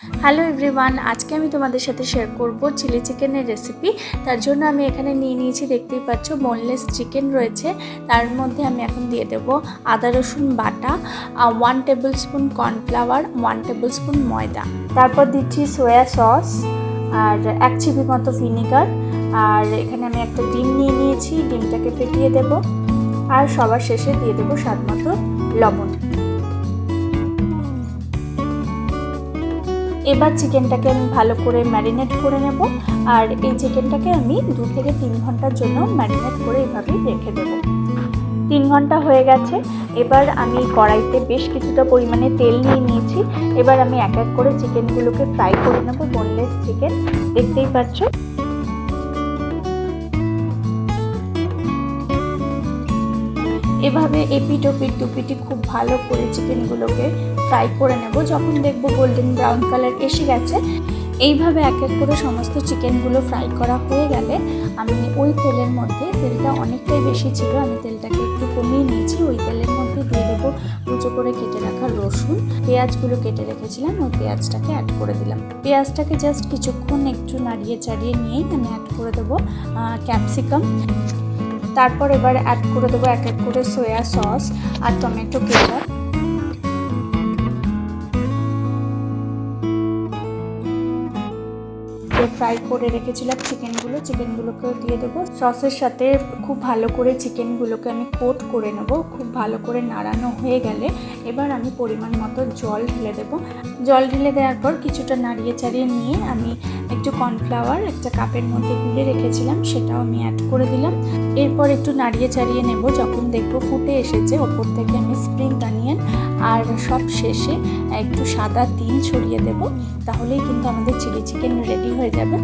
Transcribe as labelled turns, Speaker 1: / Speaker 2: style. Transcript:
Speaker 1: Hello everyone, আজকে আমি তোমাদের সাথে শেয়ার করব চিলি চিকেনের রেসিপি। তার জন্য আমি এখানে নিয়ে নিয়েছি, দেখতেই পাচ্ছ বোনলেস চিকেন রয়েছে। তার মধ্যে আমি এখন দিয়ে দেব আদা রসুন বাটা, 1 table spoon cornflour, 1 table spoon ময়দা। তারপর দিচ্ছি সয়া সস আর 1 চিপি মতো ভিনিগার। আর এখানে আমি একটা ডিম নিয়ে নিয়েছি, ডিমটাকে ফেটিয়ে দেব। আর সবার শেষে দিয়ে দেব স্বাদ মতো লবণ। এবার চিকেনটাকে আমি ভালো করে ম্যারিনেট করে নেব। আর এই চিকেনটাকে আমি 2 থেকে 3 ঘন্টার জন্য ম্যারিনেট করে এভাবেই রেখে দেব। 3 ঘন্টা হয়ে গেছে। এবার আমি কড়াইতে বেশ কিছুটা পরিমাণে তেল নিয়ে নিয়েছি। এবার আমি এক এক করে চিকেনগুলোকে ফ্রাই করে নেব। বোনলেস চিকেন দেখতেই পাচ্ছ। এভাবে এপিট ওপিট দুপিটি খুব ভালো করে চিকেনগুলোকে ফ্রাই করে নেব। যখন দেখব গোল্ডেন ব্রাউন কালার এসে গেছে, এইভাবে এক এক করে সমস্ত চিকেনগুলো ফ্রাই করা হয়ে গেলে আমি ওই তেলের মধ্যে, তেলটা অনেকটাই বেশি ছিল, আমি তেলটাকে একটু কমিয়ে নিয়েছি, ওই তেলের মধ্যে দিয়ে দেবো কুচো করে কেটে রাখা রসুন, পেঁয়াজগুলো কেটে রেখেছিলাম, ওই পেঁয়াজটাকে অ্যাড করে দিলাম। পেঁয়াজটাকে জাস্ট কিছুক্ষণ একটু নাড়িয়ে চাড়িয়ে নিয়েই আমি অ্যাড করে দেবো ক্যাপসিকাম। তারপর এবার অ্যাড করে দেবো এক এক করে সয়া সস আর টমেটো কেচাপ। ফ্রাই করে রেখেছিলাম চিকেনগুলোকেও দিয়ে দেবো। সসের সাথে খুব ভালো করে চিকেনগুলোকে আমি কোট করে নেব। খুব ভালো করে নাড়ানো হয়ে গেলে এবার আমি পরিমাণ মতো জল ঢেলে দেবো। জল ঢেলে দেওয়ার পর কিছুটা নাড়িয়ে চাড়িয়ে নিয়ে আমি একটু কর্নফ্লাওয়ার একটা কাপের মধ্যে গুলে রেখেছিলাম, সেটাও আমি অ্যাড করে দিলাম। এরপর একটু নাড়িয়ে চাড়িয়ে নেব। যখন দেখবো ফুটে এসেছে, ওপর থেকে আমি স্প্রিং অনিয়ন আর সব শেষে একটু সাদা তিল ছড়িয়ে দেব। তাহলেই কিন্তু আমাদের চিলি চিকেন রেডি হয়ে যাবে।